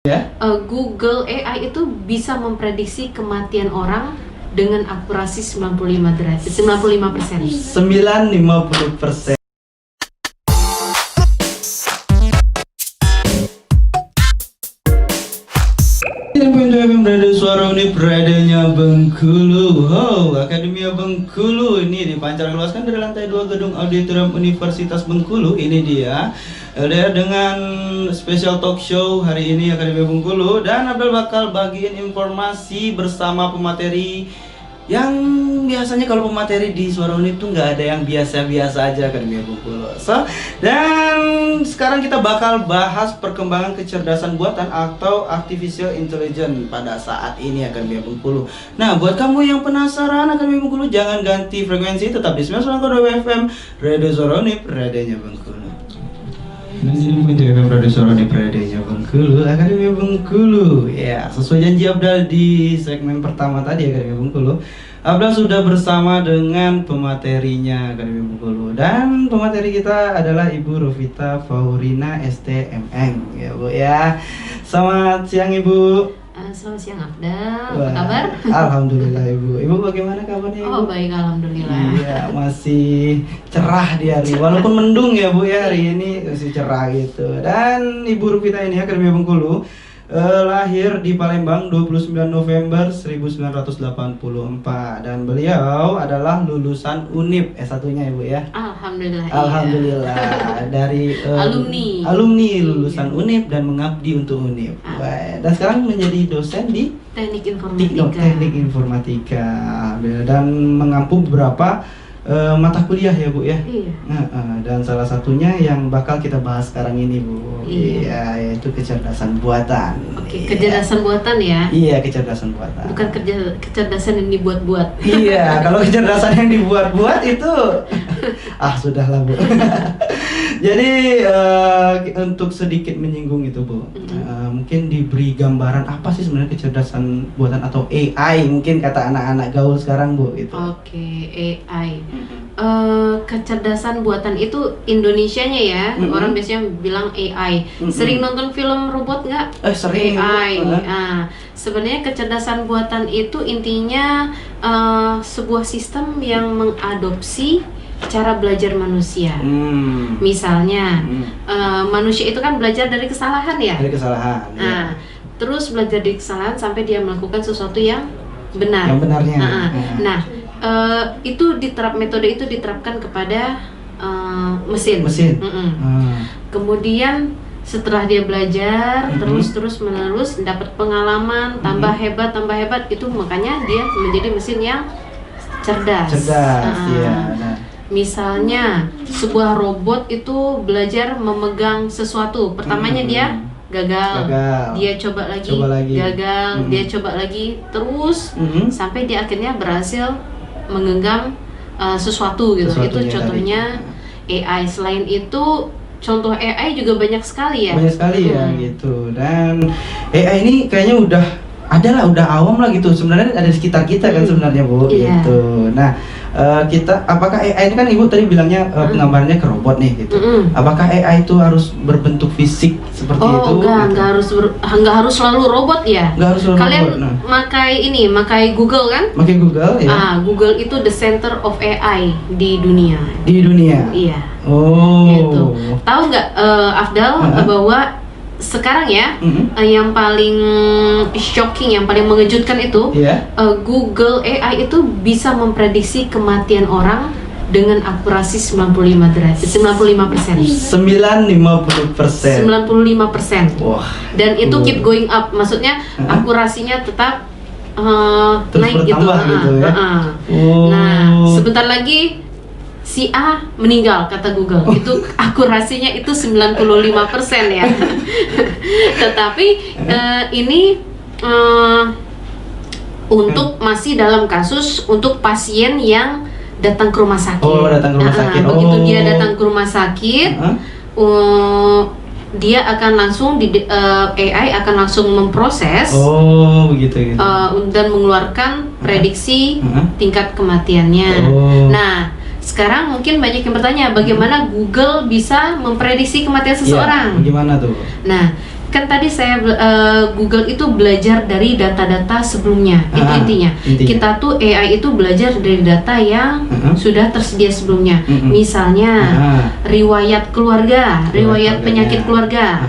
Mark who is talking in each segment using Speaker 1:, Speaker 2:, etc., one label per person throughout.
Speaker 1: Ya?
Speaker 2: Google AI itu bisa memprediksi kematian orang dengan akurasi 95%.
Speaker 1: 50%. Radio Suara Unip, radionya Bengkulu. Akademia Bengkulu ini dipancar luaskan dari lantai 2 gedung auditorium Universitas Bengkulu. Ini dia LDR dengan special talk show hari ini Akademia Bengkulu, dan Abdul bakal bagiin informasi bersama pemateri yang biasanya kalau pemateri di Suara Unip tuh nggak ada yang biasa-biasa aja Akademia Bengkulu. Dan sekarang kita bakal bahas perkembangan kecerdasan buatan atau artificial intelligence pada saat ini Akademia Bengkulu. Nah, buat kamu yang penasaran Akademia Bengkulu, jangan ganti frekuensi, tetap di 99,2 FM Radio Suara Unip, radionya Bengkulu. Radio Suara Unip, radionya Bengkulu, Akademia Bengkulu. Ya, sesuai janji Abdal di segmen pertama tadi Akademia Bengkulu, Abdal sudah bersama dengan pematerinya Akademia Bengkulu, dan pemateri kita adalah Ibu Rufita Faurina STMN, ya Bu ya. Selamat siang Ibu.
Speaker 2: Selamat siang Abdal, apa kabar?
Speaker 1: Alhamdulillah Ibu. Ibu bagaimana kabarnya Ibu?
Speaker 2: Oh baik, alhamdulillah.
Speaker 1: Iya, masih cerah di hari, walaupun mendung ya Bu ya, hari ini masih cerah gitu. Dan Ibu Rufita ini Akademia Bengkulu lahir di Palembang 29 November 1984, dan beliau adalah lulusan Unip S1-nya Ibu ya.
Speaker 2: Alhamdulillah.
Speaker 1: Alhamdulillah.
Speaker 2: Iya.
Speaker 1: Dari alumni lulusan Unip dan mengabdi untuk Unip. Dan sekarang menjadi dosen di
Speaker 2: Teknik Informatika.
Speaker 1: Teknik Informatika, dan mengampu beberapa mata kuliah ya Bu ya.
Speaker 2: Iya.
Speaker 1: Dan salah satunya yang bakal kita bahas sekarang ini Bu. Iya, yaitu kecerdasan buatan.
Speaker 2: Oke, kecerdasan buatan ya.
Speaker 1: Iya, kecerdasan buatan.
Speaker 2: Bukan kecerdasan yang dibuat-buat.
Speaker 1: Iya, kalau kecerdasan yang dibuat-buat itu sudahlah Bu. Jadi untuk sedikit menyinggung itu Bu, mungkin diberi gambaran apa sih sebenarnya kecerdasan buatan atau AI, mungkin kata anak-anak gaul sekarang Bu gitu.
Speaker 2: Oke, AI. Kecerdasan buatan itu Indonesianya ya. Orang biasanya bilang AI. Sering nonton film robot nggak?
Speaker 1: Sering.
Speaker 2: AI. Sebenarnya kecerdasan buatan itu intinya sebuah sistem yang mengadopsi cara belajar manusia. Misalnya manusia itu kan belajar dari kesalahan ya.
Speaker 1: Dari kesalahan.
Speaker 2: Terus belajar dari kesalahan sampai dia melakukan sesuatu yang benar.
Speaker 1: Yang benarnya.
Speaker 2: Metode itu diterapkan kepada mesin. Kemudian setelah dia belajar terus menerus dapat pengalaman, tambah hebat, itu makanya dia menjadi mesin yang cerdas. Misalnya sebuah robot itu belajar memegang sesuatu, pertamanya dia gagal, dia coba lagi. Gagal, dia coba lagi, terus sampai dia akhirnya berhasil menggenggam sesuatu gitu. Itu contohnya AI. Selain itu contoh AI juga banyak sekali ya.
Speaker 1: Banyak sekali ya gitu. Dan AI ini kayaknya udah awam lah gitu. Sebenarnya ada di sekitar kita kan sebenarnya Bu gitu. Nah, apakah AI ini kan Ibu tadi bilangnya penggambarannya ke robot nih gitu. Apakah AI itu harus berbentuk fisik seperti itu?
Speaker 2: Enggak harus selalu robot ya. Kalian makai Google kan?
Speaker 1: Makai Google ya.
Speaker 2: Google itu the center of AI di dunia.
Speaker 1: Di dunia.
Speaker 2: Iya.
Speaker 1: Gitu.
Speaker 2: Tahu nggak Afdal bahwa sekarang ya yang paling shocking, yang paling mengejutkan itu Google AI itu bisa memprediksi kematian orang dengan akurasi 95%. 95%.
Speaker 1: Wah.
Speaker 2: Dan itu keep going up, maksudnya akurasinya tetap naik gitu. Nah, sebentar lagi si A meninggal kata Google. Itu akurasinya itu 95% ya. Tetapi ini untuk masih dalam kasus untuk pasien yang datang ke rumah sakit.
Speaker 1: Datang ke rumah sakit.
Speaker 2: Begitu dia datang ke rumah sakit, dia akan langsung AI akan langsung memproses
Speaker 1: begitu.
Speaker 2: Dan mengeluarkan prediksi tingkat kematiannya. Nah, sekarang mungkin banyak yang bertanya bagaimana Google bisa memprediksi kematian seseorang.
Speaker 1: Gimana tuh?
Speaker 2: Nah, kan tadi saya Google itu belajar dari data-data sebelumnya. Itu intinya. Kita tuh AI itu belajar dari data yang sudah tersedia sebelumnya. Misalnya riwayat keluarga, riwayat penyakit keluarga.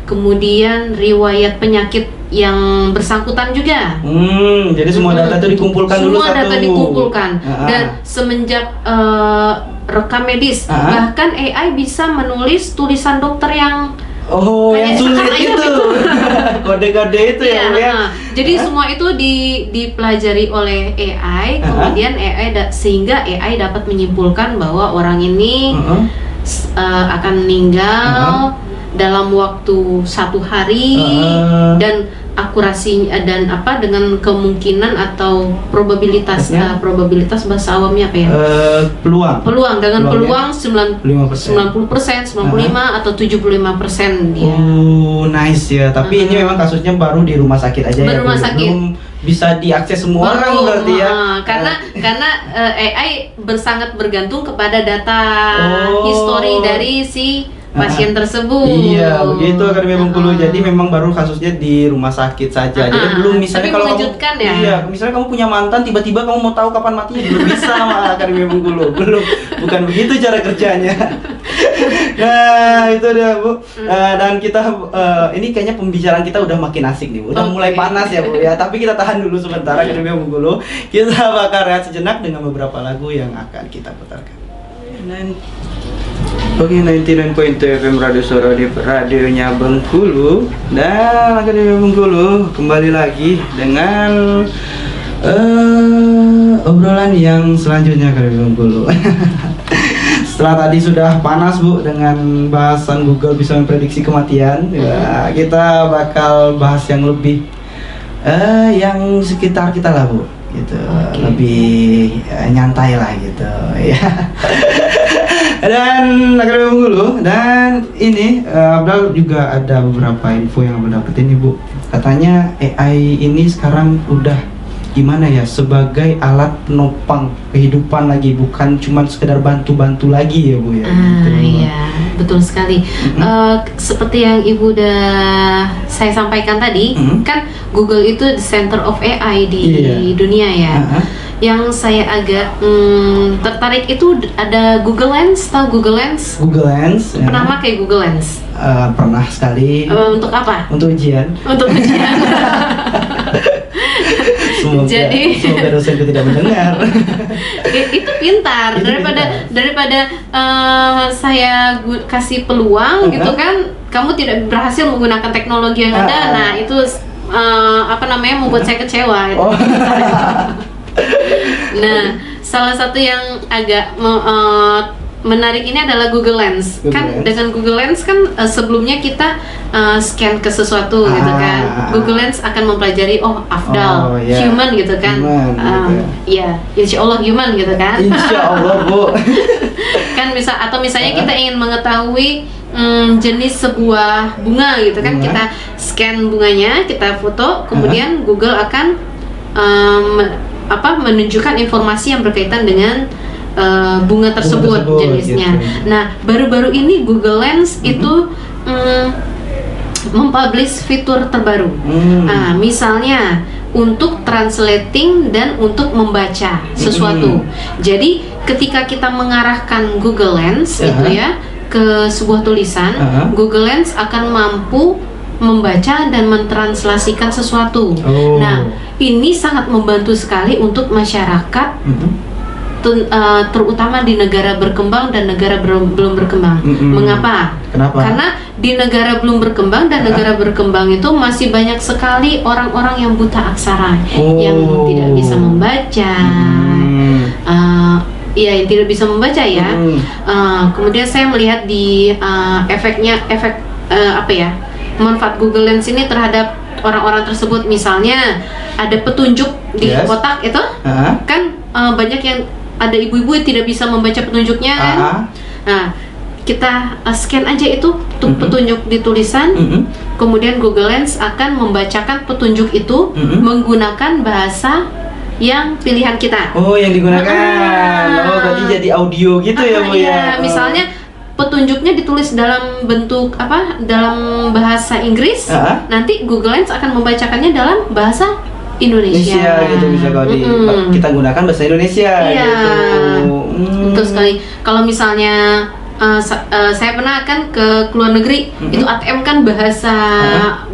Speaker 2: Kemudian riwayat penyakit yang bersangkutan juga.
Speaker 1: Jadi semua data itu dikumpulkan dulu satu. Semua data
Speaker 2: dikumpulkan. Dan semenjak rekam medis, bahkan AI bisa menulis tulisan dokter yang
Speaker 1: yang sulit itu. Kode-kode itu ya.
Speaker 2: Jadi semua itu dipelajari oleh AI, kemudian sehingga AI dapat menyimpulkan bahwa orang ini akan meninggal dalam waktu 1 hari dan akurasinya dan dengan kemungkinan atau probabilitas bahasa awamnya apa ya? Peluang dengan peluang 90%, 95 atau 75% dia.
Speaker 1: Nice ya. Tapi ini memang kasusnya baru di rumah sakit aja ya. Belum bisa diakses semua orang berarti ya.
Speaker 2: Karena AI sangat bergantung kepada data histori dari si pasien tersebut.
Speaker 1: Iya, begitu Akademi Bengkulu. Jadi memang baru kasusnya di rumah sakit saja. Jadi belum misalnya kalau kamu misalnya kamu punya mantan tiba-tiba kamu mau tahu kapan matinya belum bisa sama Akademi Bengkulu. Bukan begitu cara kerjanya. Nah, itu dia Bu. Dan kita ini kayaknya pembicaraan kita udah makin asik nih Bu. Udah mulai panas ya Bu ya. Tapi kita tahan dulu sebentar Akademi Bengkulu. Kita bakal rehat sejenak dengan beberapa lagu yang akan kita putarkan. Oke, 99.2 FM Radio Suara di radionya Bengkulu. Dan Akademi Bengkulu kembali lagi dengan obrolan yang selanjutnya Akademi Bengkulu. Setelah tadi sudah panas Bu dengan bahasan Google bisa memprediksi kematian, ya, kita bakal bahas yang lebih yang sekitar kita lah Bu, gitu. Lebih nyantai lah gitu ya. Dan Akademi Bengkulu, dan ini Abdal juga ada beberapa info yang Abdal dapetin nih Bu. Katanya AI ini sekarang udah gimana ya, sebagai alat penopang kehidupan lagi, bukan cuma sekedar bantu-bantu lagi ya Bu ya.
Speaker 2: Iya, betul sekali. Seperti yang Ibu udah saya sampaikan tadi, kan Google itu the center of AI di dunia ya. Yang saya agak tertarik itu ada Google Lens. Tahu Google Lens?
Speaker 1: Google Lens.
Speaker 2: Pernah pakai Google Lens?
Speaker 1: Pernah sekali.
Speaker 2: Untuk apa?
Speaker 1: Untuk ujian.
Speaker 2: Untuk ujian.
Speaker 1: Semoga dosenku tidak mendengar.
Speaker 2: Itu pintar daripada saya kasih peluang gitu kan, kamu tidak berhasil menggunakan teknologi yang ada. Nah itu membuat saya kecewa. Nah, salah satu yang agak menarik ini adalah Google Lens. Dengan Google Lens kan sebelumnya kita scan ke sesuatu gitu kan. Google Lens akan mempelajari Afdal, human gitu kan. Ya, insya Allah human gitu kan.
Speaker 1: Insya Allah Bu.
Speaker 2: Kan misalnya kita ingin mengetahui jenis sebuah bunga gitu kan. Kita scan bunganya, kita foto, kemudian Google akan menunjukkan informasi yang berkaitan dengan bunga tersebut jenisnya. Gitu. Nah, baru-baru ini Google Lens itu mempublish fitur terbaru. Misalnya untuk translating dan untuk membaca sesuatu. Jadi ketika kita mengarahkan Google Lens itu ya ke sebuah tulisan, Google Lens akan mampu membaca dan mentranslasikan sesuatu. Nah, ini sangat membantu sekali untuk masyarakat, terutama di negara berkembang dan negara belum berkembang. Mengapa?
Speaker 1: Kenapa?
Speaker 2: Karena di negara belum berkembang dan negara berkembang itu masih banyak sekali orang-orang yang buta aksara, yang tidak bisa membaca. Yang tidak bisa membaca ya. Kemudian saya melihat di efek manfaat Google Lens ini terhadap orang-orang tersebut. Misalnya ada petunjuk di kotak itu, kan banyak yang ada ibu-ibu yang tidak bisa membaca petunjuknya kan. Nah, kita scan aja itu petunjuk di tulisan, kemudian Google Lens akan membacakan petunjuk itu menggunakan bahasa yang pilihan kita.
Speaker 1: Yang digunakan. Berarti jadi audio gitu ya Bu ya.
Speaker 2: Misalnya petunjuknya ditulis dalam bentuk apa? Dalam bahasa Inggris, nanti Google Lens akan membacakannya dalam bahasa Indonesia
Speaker 1: gitu, bisa kalau kita gunakan bahasa Indonesia gitu.
Speaker 2: Betul sekali. Kalau misalnya saya pernah kan ke luar negeri, itu ATM kan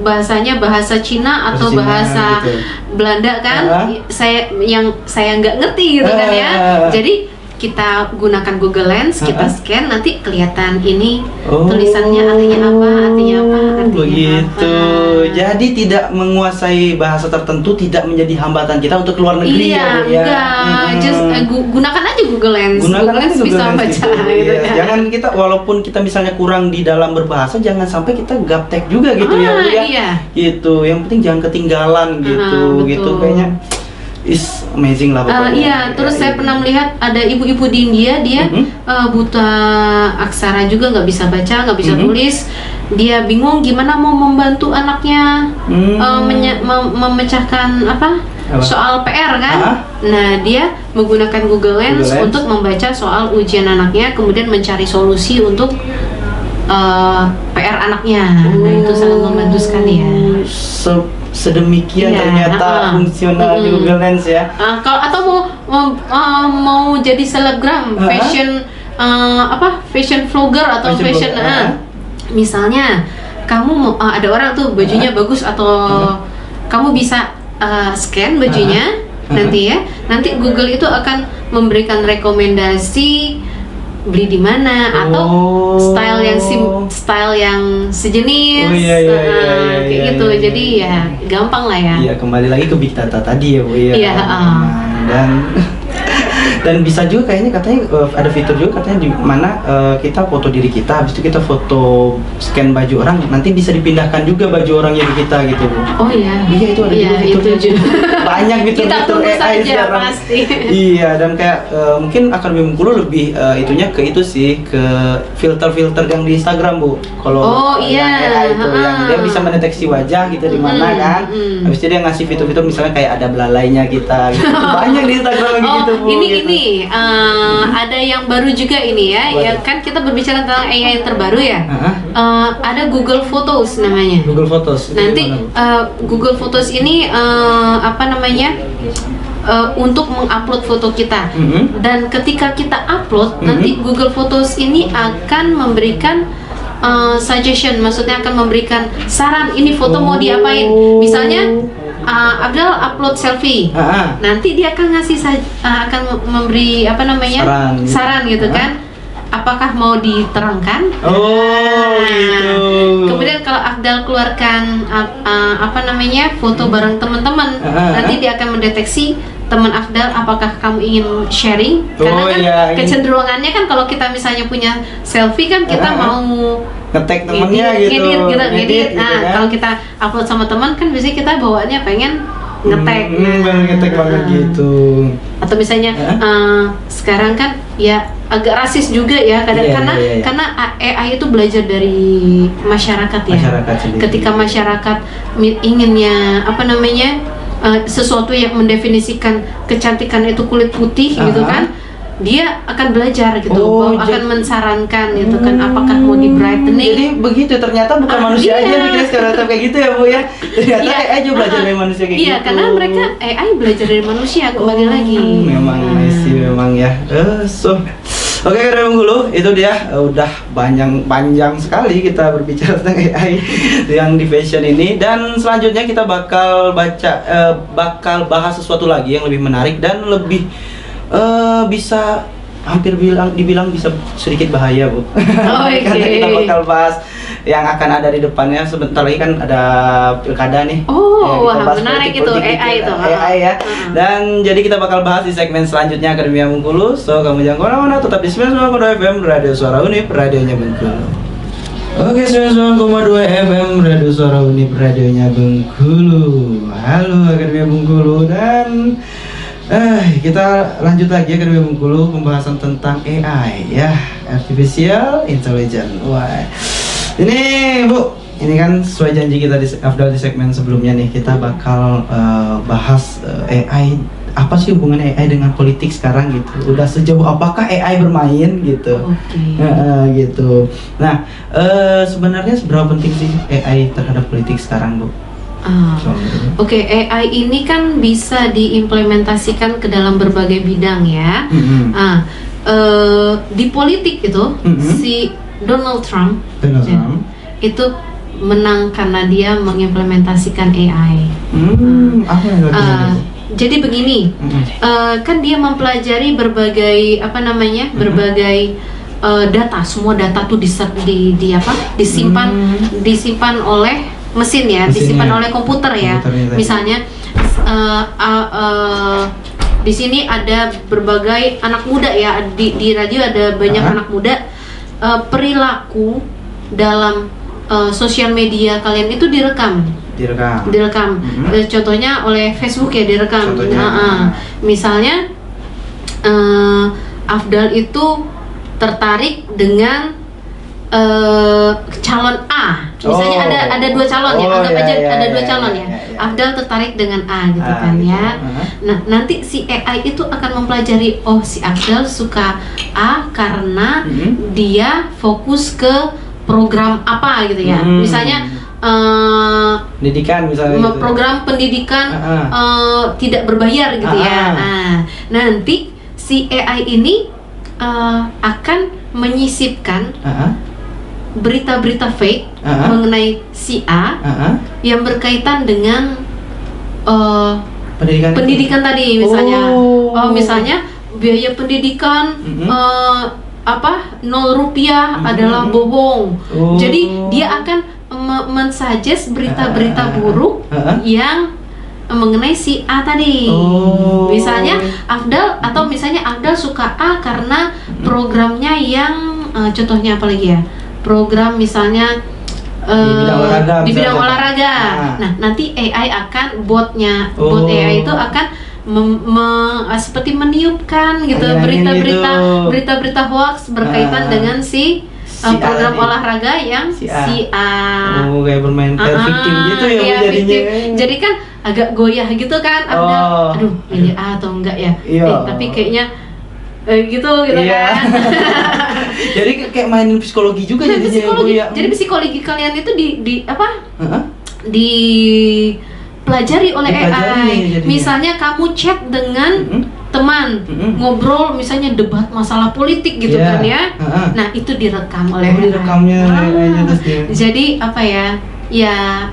Speaker 2: bahasanya bahasa Cina atau bahasa gitu. Belanda kan, saya nggak ngerti gitu kan ya. Jadi kita gunakan Google Lens, kita scan, nanti kelihatan ini tulisannya artinya apa.
Speaker 1: Begitu. Jadi tidak menguasai bahasa tertentu tidak menjadi hambatan kita untuk keluar negeri.
Speaker 2: Gunakan aja Google Lens. Google Lens bisa baca gitu ya.
Speaker 1: Jangan kita, walaupun kita misalnya kurang di dalam berbahasa, jangan sampai kita gaptek juga gitu ya.
Speaker 2: Iya.
Speaker 1: Gitu. Yang penting jangan ketinggalan gitu. Gitu kayaknya. Is amazing lah pokoknya.
Speaker 2: Iya, terus saya pernah melihat ada ibu-ibu di India, dia buta aksara juga, nggak bisa baca, nggak bisa tulis. Dia bingung gimana mau membantu anaknya memecahkan soal PR kan. Nah, dia menggunakan Google Lens untuk membaca soal ujian anaknya, kemudian mencari solusi untuk PR anaknya. Nah, itu sangat membantu sekali ya.
Speaker 1: Sedemikian ternyata fungsional di Google Lens ya.
Speaker 2: Atau mau jadi selebgram, fashion vlogger atau fashion misalnya kamu mau ada orang tuh bajunya bagus, atau kamu bisa scan bajunya nanti Google itu akan memberikan rekomendasi beli di mana, atau style yang sejenis, kayak gitu. Jadi ya gampang lah ya.
Speaker 1: Iya, kembali lagi ke big data tadi ya Bu ya.
Speaker 2: Iya.
Speaker 1: Dan bisa juga kayaknya katanya ada fitur juga katanya di mana kita foto diri kita, habis itu kita foto scan baju orang, nanti bisa dipindahkan juga baju orangnya di kita gitu Bu.
Speaker 2: Oh iya.
Speaker 1: Iya, itu ada juga fiturnya. Banyak fitur-fitur AI sekarang.
Speaker 2: Pasti.
Speaker 1: Iya, dan kayak mungkin Akademi Bengkulu lebih itunya ke itu sih, ke filter-filter yang di Instagram Bu. Kalau yang AI itu yang dia bisa mendeteksi wajah gitu di mana kan. Habis itu dia ngasih fitur-fitur misalnya kayak ada belalainya kita gitu. Banyak di Instagram gitu Bu.
Speaker 2: Ini ada yang baru juga ini ya. Ya kan kita berbicara tentang AI yang terbaru ya. Ada Google Photos namanya.
Speaker 1: Google Photos.
Speaker 2: Nanti Google Photos ini untuk mengupload foto kita. Dan ketika kita upload, nanti Google Photos ini akan memberikan suggestion, maksudnya akan memberikan saran, ini foto mau diapain. Misalnya Abdal upload selfie, nanti dia akan ngasih akan memberi saran gitu kan, apakah mau diterangkan.
Speaker 1: Gitu.
Speaker 2: Kemudian kalau Abdal keluarkan foto bareng teman-teman, nanti dia akan mendeteksi teman Afdal apakah kamu ingin sharing, karena kan kecenderungannya kan kalau kita misalnya punya selfie kan kita mau
Speaker 1: nge-tag temennya
Speaker 2: ngedit. Kalau kita upload sama teman kan biasanya kita bawaannya pengen nge-tag.
Speaker 1: Nge-tag banget gitu.
Speaker 2: Atau misalnya sekarang kan ya agak rasis juga ya karena AI itu belajar dari masyarakat ya. Ketika masyarakat inginnya sesuatu yang mendefinisikan kecantikan itu kulit putih gitu kan, dia akan belajar gitu, akan mensarankan gitu kan, apakah mau di brightening.
Speaker 1: Jadi begitu, ternyata bukan manusia aja bikin stereotip kayak gitu ya Bu ya. Ternyata AI juga belajar dari manusia kayak gitu.
Speaker 2: Iya, karena mereka AI belajar dari manusia kembali lagi.
Speaker 1: Memang nice memang ya. Oke, Akademi Bengkulu, itu dia udah panjang sekali kita berbicara tentang AI yang di fashion ini, dan selanjutnya kita bakal bahas sesuatu lagi yang lebih menarik dan lebih bisa dibilang bisa sedikit bahaya Bu. Karena kita bakal bahas yang akan ada di depannya. Sebentar lagi kan ada pilkada nih.
Speaker 2: Menarik itu AI itu.
Speaker 1: AI ya. Dan jadi kita bakal bahas di segmen selanjutnya Akademi Bengkulu. So kamu jangan kemana-mana, tetap di 99,2 FM Radio Suara Unip, radionya Bengkulu. Oke, 99,2 FM Radio Suara Unip, radionya Bengkulu. Halo Akademi Bengkulu, dan kita lanjut lagi Akademi Bengkulu, pembahasan tentang AI ya, Artificial Intelligence. Wah, ini Bu, ini kan sesuai janji kita di Afdal di segmen sebelumnya nih, kita bakal bahas AI apa sih hubungan AI dengan politik sekarang gitu? Udah sejauh apakah AI bermain gitu? Gitu. Nah, sebenarnya seberapa penting sih AI terhadap politik sekarang, Bu?
Speaker 2: AI ini kan bisa diimplementasikan ke dalam berbagai bidang ya. Di politik itu si Donald Trump itu menang karena dia mengimplementasikan AI. Jadi begini, kan dia mempelajari berbagai berbagai data, semua data tuh disimpan oleh mesin ya, disimpan oleh komputer ya. Misalnya di sini ada berbagai anak muda ya, di radio ada banyak anak muda, perilaku dalam sosial media kalian itu direkam. Contohnya oleh Facebook ya, direkam. Misalnya Afdal itu tertarik dengan calon A. Misalnya ada dua calon ya, anggap aja ada dua calon ya. Afdal tertarik dengan A gitu kan ya. Nah, nanti si AI itu akan mempelajari, oh si Afdal suka A karena dia fokus ke program apa gitu ya. Misalnya
Speaker 1: pendidikan misalnya gitu.
Speaker 2: Program pendidikan tidak berbayar gitu ya. Nah, nanti si AI ini akan menyisipkan berita-berita fake mengenai si A yang berkaitan dengan pendidikan tadi misalnya. Misalnya biaya pendidikan 0 rupiah adalah bohong. Jadi dia akan mensuggest berita-berita buruk yang mengenai si A tadi. Misalnya Afdal suka A karena programnya yang contohnya apa lagi ya? Program misalnya di bidang olahraga. Nah, nanti AI akan bot AI itu akan seperti meniupkan gitu berita-berita hoax berkaitan dengan si program olahraga yang si A.
Speaker 1: Kayak bermain victim gitu ya jadinya.
Speaker 2: Jadi kan agak goyah gitu kan, aduh ini A atau enggak ya? Tapi kayaknya gitu kan.
Speaker 1: Jadi kayak mainin psikologi juga jadinya.
Speaker 2: Jadi psikologi kalian itu dipelajari oleh AI. Misalnya kamu chat dengan teman, ngobrol misalnya debat masalah politik gitu kan ya. Nah, itu direkam oleh jadi ya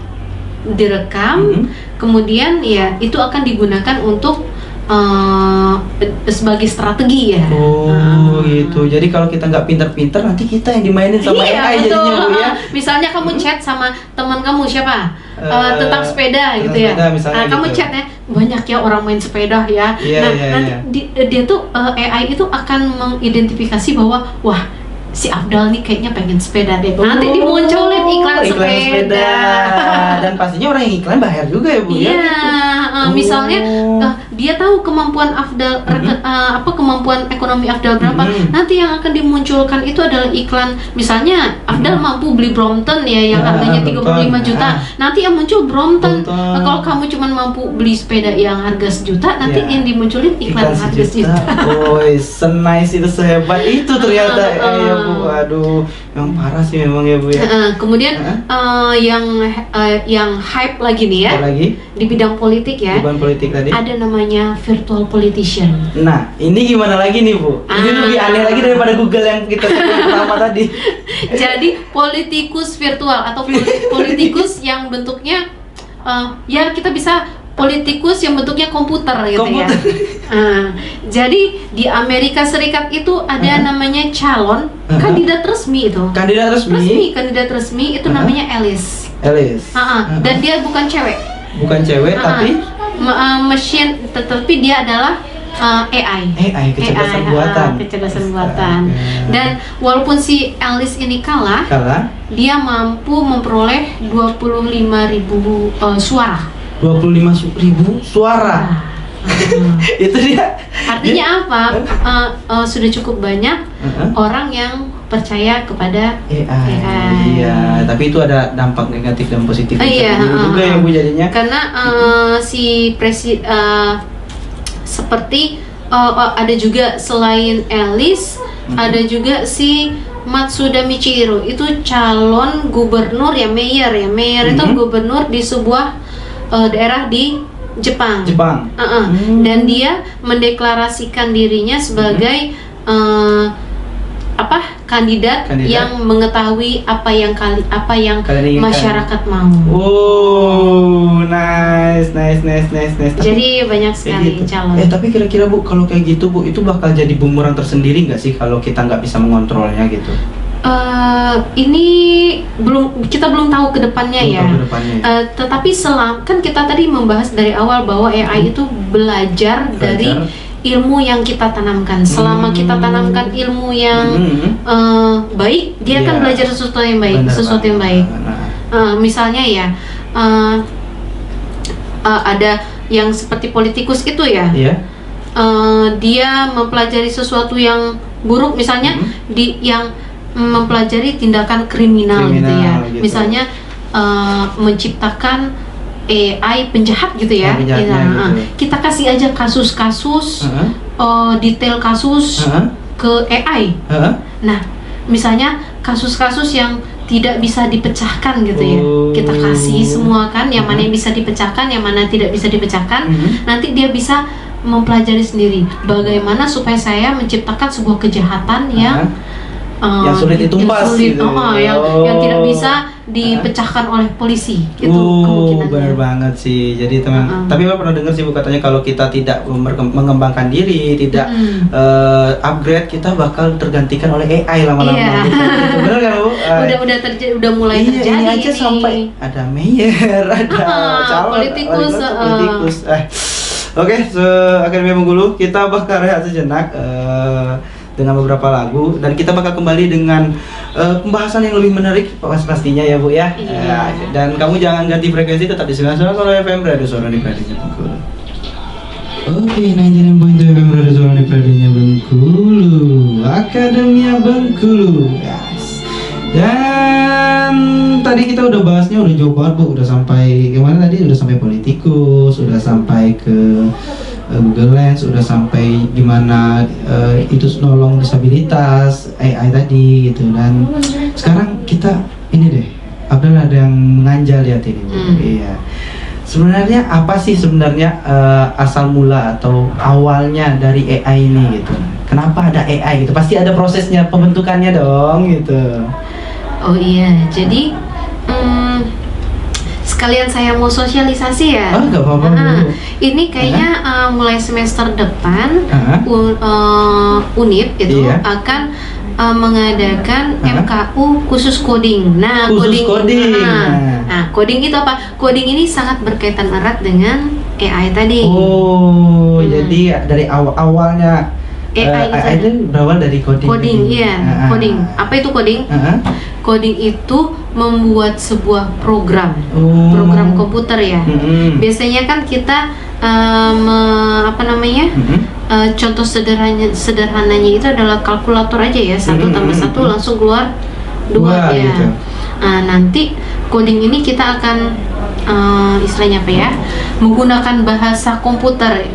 Speaker 2: direkam, kemudian ya itu akan digunakan untuk sebagai strategi ya.
Speaker 1: Gitu. Jadi kalau kita nggak pinter-pinter, nanti kita yang dimainin sama AI jadinya, Bu ya.
Speaker 2: Misalnya kamu chat sama teman kamu siapa? Tentang sepeda gitu ya. Kamu chatnya banyak ya orang main sepeda ya. Nanti dia tuh AI itu akan mengidentifikasi bahwa wah, si Afdal nih kayaknya pengen sepeda deh. Nanti dimunculin iklan sepeda.
Speaker 1: Dan pastinya orang yang iklan bayar juga ya, Bu ya.
Speaker 2: Misalnya dia tahu kemampuan Afdal kemampuan ekonomi Afdal berapa. Nanti yang akan dimunculkan itu adalah iklan. Misalnya Afdal mampu beli Brompton ya yang harganya 35 juta. Nanti yang muncul Brompton. Kalau kamu cuma mampu beli sepeda yang harga sejuta, nanti yang dimunculin iklan harga sejuta.
Speaker 1: Senice itu, sehebat itu ternyata ya, Bu. Aduh, yang parah sih memang ya, Bu ya.
Speaker 2: Kemudian yang hype lagi nih ya. Di bidang politik ya.
Speaker 1: Di bidang politik tadi.
Speaker 2: Ada namanya virtual politician.
Speaker 1: Nah, ini gimana lagi nih, Bu? Ini lebih aneh lagi daripada Google yang kita sebut pertama tadi.
Speaker 2: Jadi politikus virtual atau politikus yang bentuknya ya kita bisa politikus yang bentuknya komputer gitu ya. Jadi di Amerika Serikat itu ada namanya calon kandidat resmi itu.
Speaker 1: Kandidat
Speaker 2: resmi itu namanya Alice. Dan dia bukan cewek.
Speaker 1: Tapi
Speaker 2: mesin, tetapi dia adalah AI kecerdasan buatan. Dan walaupun si Alice ini kalah, dia mampu memperoleh 25.000 suara.
Speaker 1: 25.000 suara. Itu dia.
Speaker 2: Artinya apa? Sudah cukup banyak orang yang percaya kepada AI.
Speaker 1: Iya, tapi itu ada dampak negatif dan positif juga ya, Bu, jadinya.
Speaker 2: Karena si seperti ada juga selain Alice, ada juga si Matsuda Michiro, itu calon gubernur ya, mayor itu gubernur di sebuah daerah di Jepang. Dan dia mendeklarasikan dirinya sebagai kandidat yang mengetahui apa yang masyarakat mau.
Speaker 1: Oh, nice.
Speaker 2: Jadi banyak sekali calon.
Speaker 1: Tapi kira-kira Bu, kalau kayak gitu Bu, itu bakal jadi bumerang tersendiri nggak sih kalau kita nggak bisa mengontrolnya gitu?
Speaker 2: Ini kita belum tahu kedepannya ya. Tetapi kan kita tadi membahas dari awal bahwa AI itu belajar dari ilmu yang kita tanamkan. Selama kita tanamkan ilmu yang baik, dia akan belajar sesuatu yang baik. Misalnya ya, ada yang seperti politikus itu ya. Dia mempelajari sesuatu yang buruk, misalnya yang mempelajari tindakan kriminal gitu ya. Misalnya menciptakan AI penjahat gitu ya. Kita kasih aja kasus-kasus, detail kasus ke AI. Nah, misalnya kasus-kasus yang tidak bisa dipecahkan gitu ya. Kita kasih semua kan, yang mana yang bisa dipecahkan, yang mana tidak bisa dipecahkan. Nanti dia bisa mempelajari sendiri bagaimana supaya saya menciptakan sebuah kejahatan yang
Speaker 1: sulit ditumpas gitu.
Speaker 2: Yang tidak bisa dipecahkan oleh polisi. Itu kemungkinannya.
Speaker 1: Benar banget sih. Jadi teman, tapi Bapak pernah dengar sih Bu, katanya kalau kita tidak mengembangkan diri, tidak upgrade, kita bakal tergantikan oleh AI lama-lama. Gitu. Benar kan Bu?
Speaker 2: Udah mulai terjadi.
Speaker 1: Ini aja sampai ada mayor, ada calon politikus. Oke, Akademia Bengkulu, kita bakal rehat sejenak dengan beberapa lagu, dan kita bakal kembali dengan pembahasan yang lebih menarik pastinya ya Bu ya. Dan kamu jangan ganti frekuensi, tetap di 99 FM Radio Suara Unip Radio Bengkulu. Oke, 99.2 FM Radio Suara Unip Radio Bengkulu, Akademia Bengkulu, guys. Dan tadi kita udah bahasnya udah jauh banget Bu, udah sampai gimana tadi? Udah sampai politikus, udah sampai ke Google Lens, udah sampai gimana itu nolong disabilitas AI tadi gitu. Dan sekarang kita ini deh, Abdul ada yang menganjal lihat ini. Iya. Sebenarnya apa sih sebenarnya asal mula atau awalnya dari AI ini gitu? Kenapa ada AI gitu? Pasti ada prosesnya pembentukannya dong gitu.
Speaker 2: Oh iya, jadi sekalian saya mau sosialisasi ya.
Speaker 1: Gak apa-apa.
Speaker 2: Ini kayaknya mulai semester depan Unip itu akan mengadakan MKU khusus coding. Nah, coding. Nah, coding itu apa? Coding ini sangat berkaitan erat dengan AI tadi.
Speaker 1: Jadi dari awalnya AI itu berawal dari coding.
Speaker 2: Coding. Apa itu coding? Coding itu membuat sebuah program komputer ya. Biasanya kan kita contoh sederhananya itu adalah kalkulator aja ya, 1 tambah 1 langsung keluar 2 ya. Gitu. Nanti coding ini kita akan istilahnya apa ya, menggunakan bahasa komputer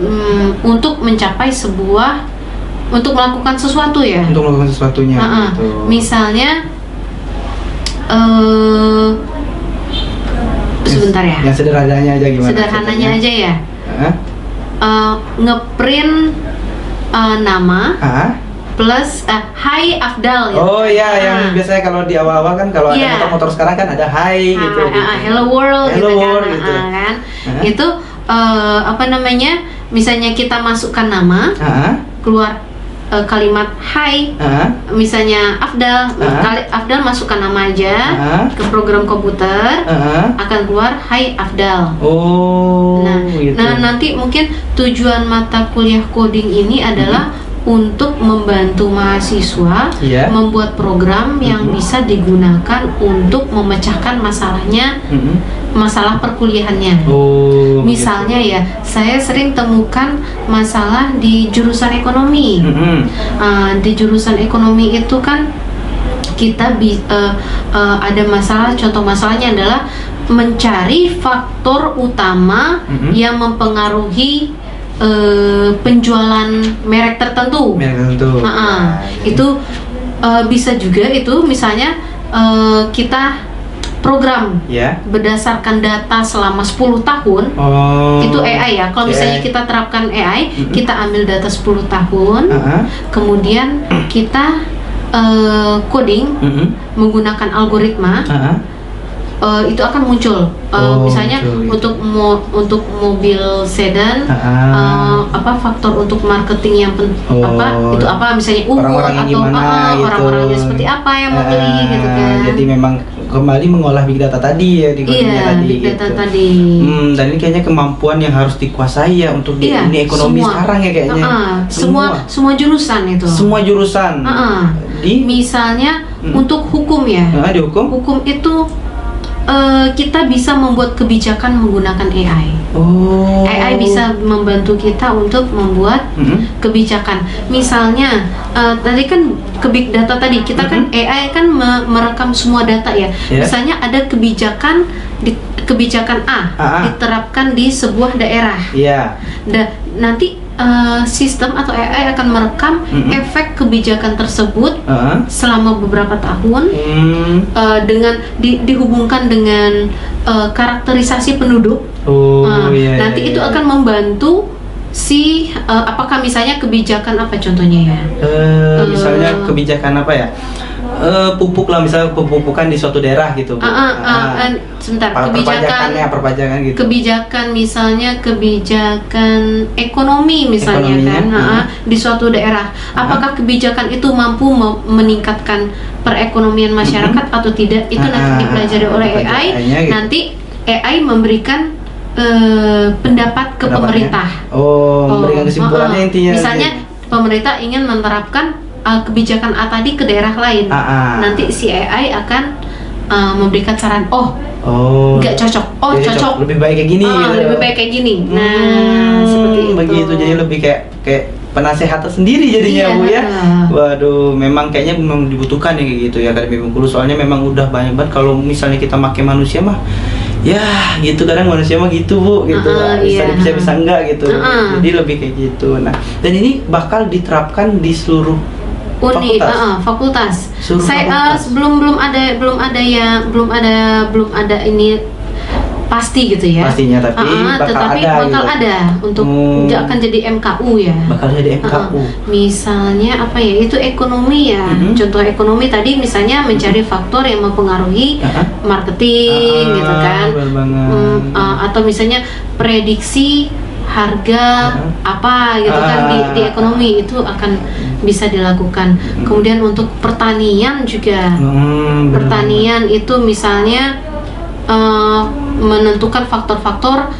Speaker 2: untuk mencapai untuk melakukan sesuatu ya.
Speaker 1: Untuk melakukan sesuatunya. Gitu.
Speaker 2: Misalnya sebentar ya.
Speaker 1: Yang sederhananya aja gimana?
Speaker 2: Sederhananya aja ya. Ngeprint nama plus Hai Afdal.
Speaker 1: Oh iya, yang biasanya kalau di awal-awal kan kalau ada motor-motor sekarang kan ada Hai gitu.
Speaker 2: Hello world gitu kan. Itu misalnya kita masukkan nama, keluar kalimat Hai, misalnya Afdal, Afdal masukkan nama aja ke program komputer, akan keluar Hai Afdal.
Speaker 1: Gitu.
Speaker 2: Nah nanti mungkin tujuan mata kuliah coding ini adalah untuk membantu mahasiswa membuat program yang bisa digunakan untuk memecahkan masalah perkuliahannya. Misalnya ya, saya sering temukan masalah di jurusan ekonomi. Di jurusan ekonomi itu kan kita ada masalah, contoh masalahnya adalah mencari faktor utama yang mempengaruhi penjualan merek tertentu. Itu bisa juga itu misalnya kita program berdasarkan data selama 10 tahun. Itu AI ya. Kalau misalnya kita terapkan AI, kita ambil data 10 tahun, kemudian kita coding menggunakan algoritma. Itu akan muncul misalnya untuk mobil sedan, faktor untuk marketing yang itu apa misalnya
Speaker 1: orang-orangnya
Speaker 2: atau
Speaker 1: gimana gitu,
Speaker 2: orang-orangnya seperti apa yang membeli gitu kan.
Speaker 1: Jadi memang kembali mengolah big data tadi ya,
Speaker 2: big data tadi.
Speaker 1: Dan ini kayaknya kemampuan yang harus dikuasai ya untuk di ini ekonomi sekarang ya kayaknya.
Speaker 2: Semua jurusan itu.
Speaker 1: Semua jurusan.
Speaker 2: Misalnya untuk hukum ya.
Speaker 1: Di hukum
Speaker 2: itu kita bisa membuat kebijakan menggunakan AI. AI bisa membantu kita untuk membuat kebijakan. Misalnya tadi kan ke big data tadi kita kan AI kan merekam semua data ya. Misalnya ada kebijakan A diterapkan di sebuah daerah. Nanti sistem atau AI akan merekam efek kebijakan tersebut selama beberapa tahun dengan dihubungkan dengan karakterisasi penduduk. Nanti itu akan membantu apakah misalnya kebijakan apa contohnya ya?
Speaker 1: Misalnya kebijakan apa ya? Pupuk lah, misalnya pemupukan di suatu daerah gitu.
Speaker 2: Sebentar,
Speaker 1: perpajakan gitu.
Speaker 2: Kebijakan misalnya kebijakan ekonomi misalnya di suatu daerah. Apakah kebijakan itu mampu meningkatkan perekonomian masyarakat atau tidak? Itu nanti dipelajari oleh AI. Nanti AI memberikan pendapat ke pemerintah.
Speaker 1: Memberikan kesimpulannya intinya.
Speaker 2: Misalnya pemerintah ingin menerapkan kebijakan A tadi ke daerah lain. Nanti si AI akan memberikan saran. Nggak cocok. Cocok.
Speaker 1: Lebih baik kayak gini.
Speaker 2: Lebih baik kayak gini. Nah, seperti itu.
Speaker 1: Begitu, jadi lebih kayak penasehat sendiri jadinya Bu ya. Waduh, memang kayaknya memang dibutuhkan ya kayak gitu ya Akademi Bengkulu. Soalnya memang udah banyak banget kalau misalnya kita pakai manusia mah. Ya gitu, kadang manusia mah gitu Bu gitu. Bisa enggak gitu. Jadi lebih kayak gitu. Nah, dan ini bakal diterapkan di seluruh
Speaker 2: fakultas. Saya belum ada ini pasti gitu ya.
Speaker 1: Pastinya,
Speaker 2: tetapi bakal ada untuk nggak akan jadi MKU ya.
Speaker 1: Bakal jadi MKU.
Speaker 2: Misalnya apa ya? Itu ekonomi ya. Contoh ekonomi tadi misalnya mencari faktor yang mempengaruhi marketing gitu kan. Atau misalnya prediksi harga apa gitu kan di ekonomi itu akan bisa dilakukan. Kemudian untuk pertanian juga. Pertanian itu misalnya menentukan faktor-faktor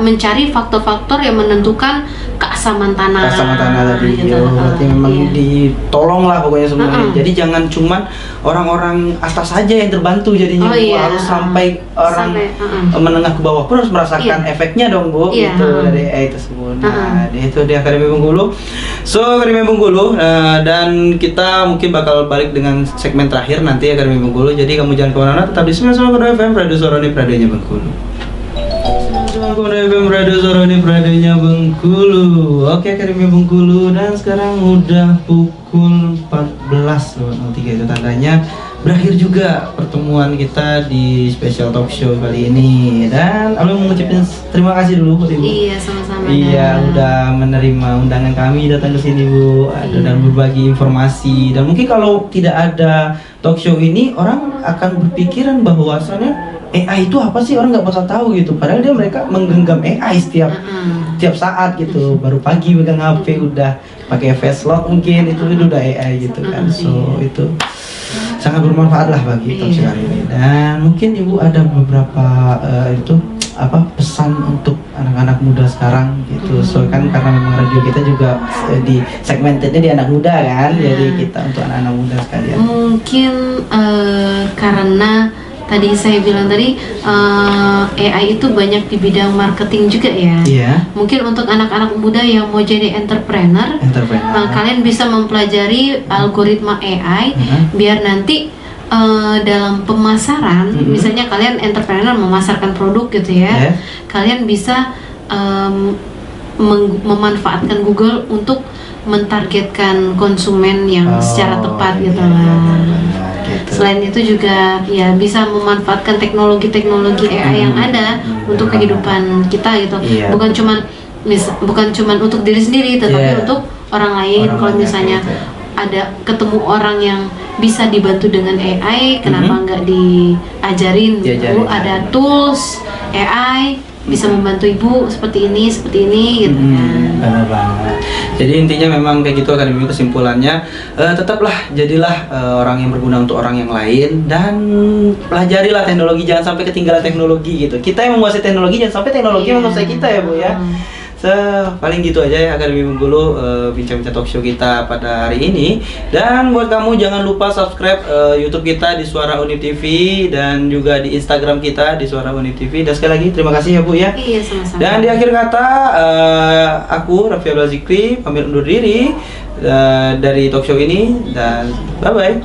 Speaker 2: mencari faktor-faktor yang menentukan keasaman tanah.
Speaker 1: Keasaman tanah tadi.
Speaker 2: Gitu.
Speaker 1: Berarti memang ditolong lah pokoknya semuanya. Jadi jangan cuman orang-orang atas saja yang terbantu jadinya. Harus sampai orang menengah ke bawah pun harus merasakan efeknya dong Bu. Itu dari AI tersebut. Nah, itu di Akademi Bengkulu. So, Akademi Bengkulu dan kita mungkin bakal balik dengan segmen terakhir nanti Akademi Bengkulu. Jadi kamu jangan kemana-mana, tetap di 91,2 FM Radio Suara Univ, radionya Bengkulu. FM Radio Suara Univ, radionya Bengkulu. Oke, Akademi Bengkulu, dan sekarang udah pukul 14.03. Itu tandanya berakhir juga pertemuan kita di special talk show kali ini. Dan aku mau mengucapkan terima kasih dulu buat Ibu.
Speaker 2: Iya, sama-sama.
Speaker 1: Iya, udah menerima undangan kami datang ke sini Bu, dan berbagi informasi. Dan mungkin kalau tidak ada talk show ini, orang akan berpikiran bahwasannya AI itu apa sih, orang nggak bakal tahu gitu. Padahal mereka menggenggam AI setiap saat gitu. Baru pagi megang HP udah pakai face lock, mungkin itu udah AI gitu kan. So itu sangat bermanfaat lah bagi talkshow kali ini. Dan mungkin Ibu ada beberapa pesan untuk anak-anak muda sekarang gitu. So kan karena memang radio kita juga di segmentednya di anak muda kan. Jadi kita untuk anak-anak muda sekalian.
Speaker 2: Mungkin karena tadi saya bilang tadi AI itu banyak di bidang marketing juga ya. Mungkin untuk anak-anak muda yang mau jadi entrepreneur. Kalian bisa mempelajari algoritma AI biar nanti dalam pemasaran, misalnya kalian entrepreneur memasarkan produk gitu ya, kalian bisa memanfaatkan Google untuk mentargetkan konsumen yang secara tepat gitu lah. Gitu. Selain itu juga ya bisa memanfaatkan teknologi-teknologi AI yang ada untuk kehidupan kita gitu. Bukan cuman untuk diri sendiri, tetapi untuk orang lain. Kalau misalnya ada ketemu orang yang bisa dibantu dengan AI, kenapa nggak diajarin? Bu, ada tools AI bisa membantu ibu seperti ini gitu kan.
Speaker 1: Benar banget. Jadi intinya memang kayak gitu Akademi, kesimpulannya tetaplah jadilah orang yang berguna untuk orang yang lain, dan pelajarilah teknologi, jangan sampai ketinggalan teknologi gitu. Kita yang menguasai teknologi, jangan sampai teknologi menguasai kita ya Bu ya. Paling gitu aja ya Akademi Bengkulu, bincang-bincang talk show kita pada hari ini. Dan buat kamu jangan lupa subscribe YouTube kita di Suara Uni TV, dan juga di Instagram kita di Suara Uni TV. Dan sekali lagi terima kasih ya Bu ya.
Speaker 2: Iya, sama-sama.
Speaker 1: Dan di akhir kata aku Raffi Abdul Zikri pamit undur diri dari talk show ini, dan bye bye.